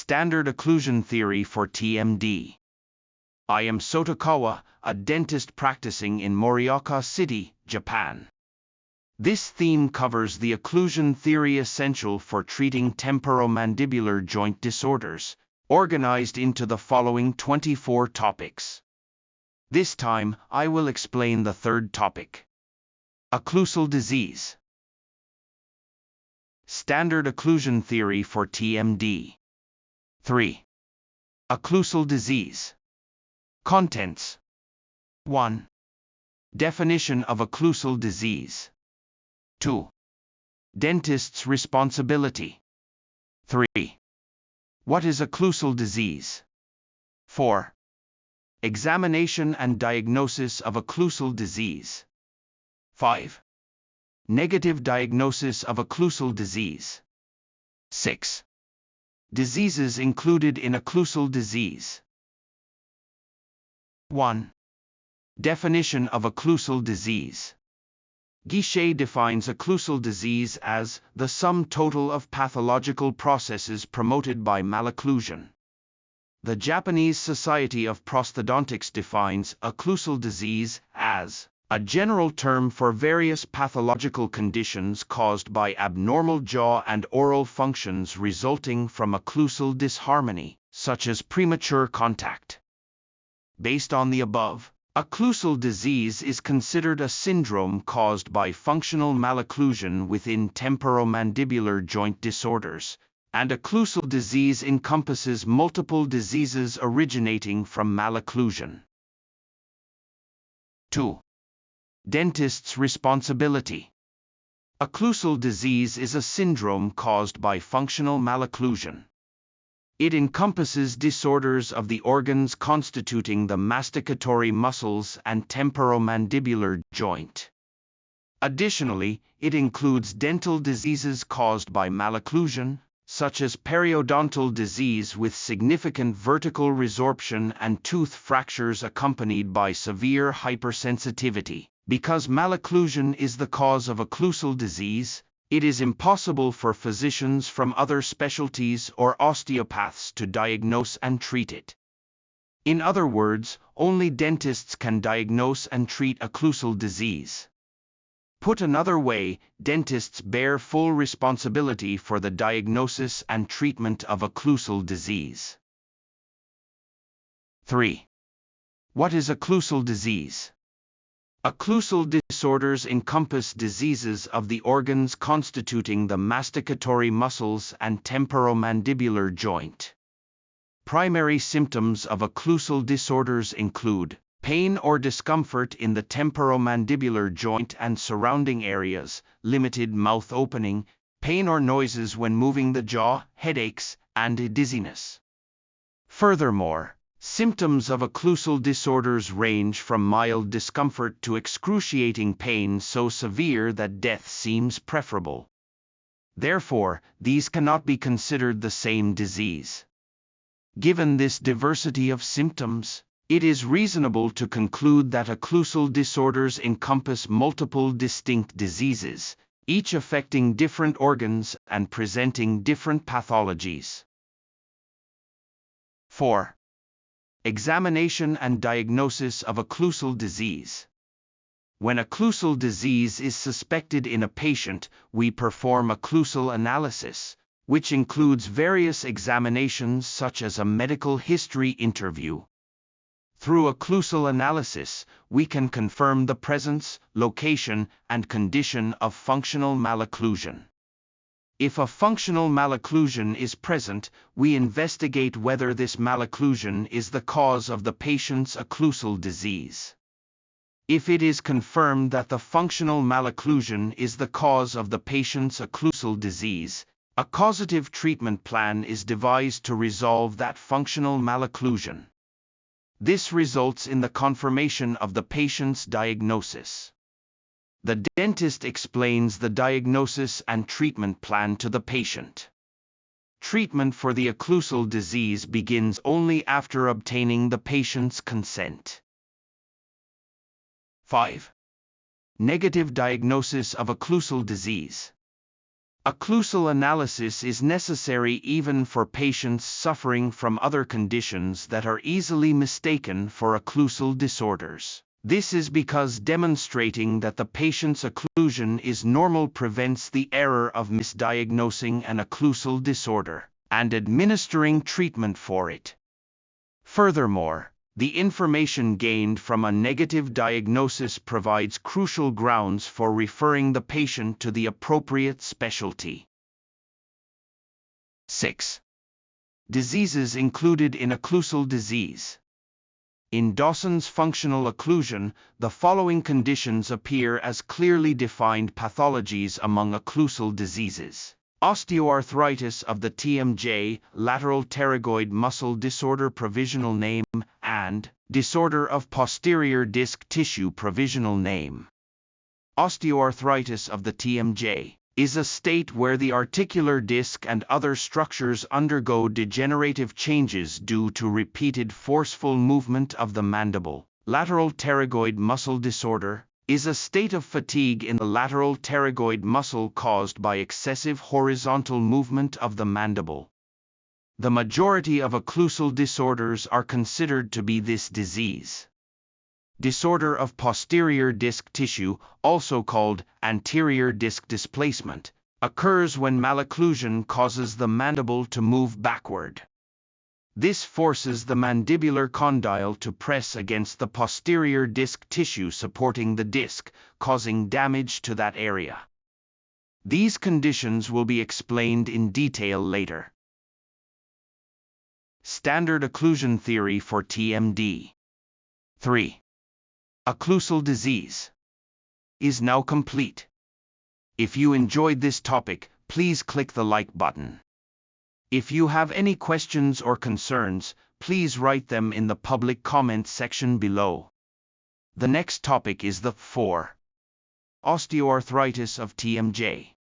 Standard occlusion theory for TMD. I am Sotokawa, a dentist practicing in Morioka City, Japan. This theme covers the occlusion theory essential for treating temporomandibular joint disorders, organized into the following 24 topics. This time, I will explain the third topic. Occlusal disease. Standard occlusion theory for TMD. 3. Occlusal disease. Contents. 1. Definition of occlusal disease. 2. Dentist's responsibility. 3. What is occlusal disease? 4. Examination and diagnosis of occlusal disease. 5. Negative diagnosis of occlusal disease. 6. Diseases included in occlusal disease. 1. Definition of occlusal disease. Guichet defines occlusal disease as the sum total of pathological processes promoted by malocclusion. The Japanese Society of Prosthodontics defines occlusal disease as a general term for various pathological conditions caused by abnormal jaw and oral functions resulting from occlusal disharmony, such as premature contact. Based on the above, occlusal disease is considered a syndrome caused by functional malocclusion within temporomandibular joint disorders, and occlusal disease encompasses multiple diseases originating from malocclusion. 2. Dentist's responsibility. Occlusal disease is a syndrome caused by functional malocclusion. It encompasses disorders of the organs constituting the masticatory muscles and temporomandibular joint. Additionally, it includes dental diseases caused by malocclusion, such as periodontal disease with significant vertical resorption and tooth fractures accompanied by severe hypersensitivity. Because malocclusion is the cause of occlusal disease, it is impossible for physicians from other specialties or osteopaths to diagnose and treat it. In other words, only dentists can diagnose and treat occlusal disease. Put another way, dentists bear full responsibility for the diagnosis and treatment of occlusal disease. 3. What is occlusal disease? Occlusal disorders encompass diseases of the organs constituting the masticatory muscles and temporomandibular joint. Primary symptoms of occlusal disorders include pain or discomfort in the temporomandibular joint and surrounding areas, limited mouth opening, pain or noises when moving the jaw, headaches, and dizziness. Furthermore, symptoms of occlusal disorders range from mild discomfort to excruciating pain so severe that death seems preferable. Therefore, these cannot be considered the same disease. Given this diversity of symptoms, it is reasonable to conclude that occlusal disorders encompass multiple distinct diseases, each affecting different organs and presenting different pathologies. 4. Examination and diagnosis of occlusal disease. When occlusal disease is suspected in a patient, we perform occlusal analysis, which includes various examinations such as a medical history interview. Through occlusal analysis, we can confirm the presence, location, and condition of functional malocclusion. If a functional malocclusion is present, we investigate whether this malocclusion is the cause of the patient's occlusal disease. If it is confirmed that the functional malocclusion is the cause of the patient's occlusal disease, a causative treatment plan is devised to resolve that functional malocclusion. This results in the confirmation of the patient's diagnosis. The dentist explains the diagnosis and treatment plan to the patient. Treatment for the occlusal disease begins only after obtaining the patient's consent. 5. Negative diagnosis of occlusal disease. Occlusal analysis is necessary even for patients suffering from other conditions that are easily mistaken for occlusal disorders. This is because demonstrating that the patient's occlusion is normal prevents the error of misdiagnosing an occlusal disorder and administering treatment for it. Furthermore, the information gained from a negative diagnosis provides crucial grounds for referring the patient to the appropriate specialty. 6. Diseases included in occlusal disease. In Dawson's functional occlusion, the following conditions appear as clearly defined pathologies among occlusal diseases: osteoarthritis of the TMJ, lateral pterygoid muscle disorder provisional name, and disorder of posterior disc tissue provisional name. Osteoarthritis of the TMJ is a state where the articular disc and other structures undergo degenerative changes due to repeated forceful movement of the mandible. Lateral pterygoid muscle disorder is a state of fatigue in the lateral pterygoid muscle caused by excessive horizontal movement of the mandible. The majority of occlusal disorders are considered to be this disease. Disorder of posterior disc tissue, also called anterior disc displacement, occurs when malocclusion causes the mandible to move backward. This forces the mandibular condyle to press against the posterior disc tissue supporting the disc, causing damage to that area. These conditions will be explained in detail later. Standard occlusion theory for TMD. 3. Occlusal disease is now complete. If you enjoyed this topic, please click the like button. If you have any questions or concerns, please write them in the public comment section below. The next topic is the 4. Osteoarthritis of TMJ.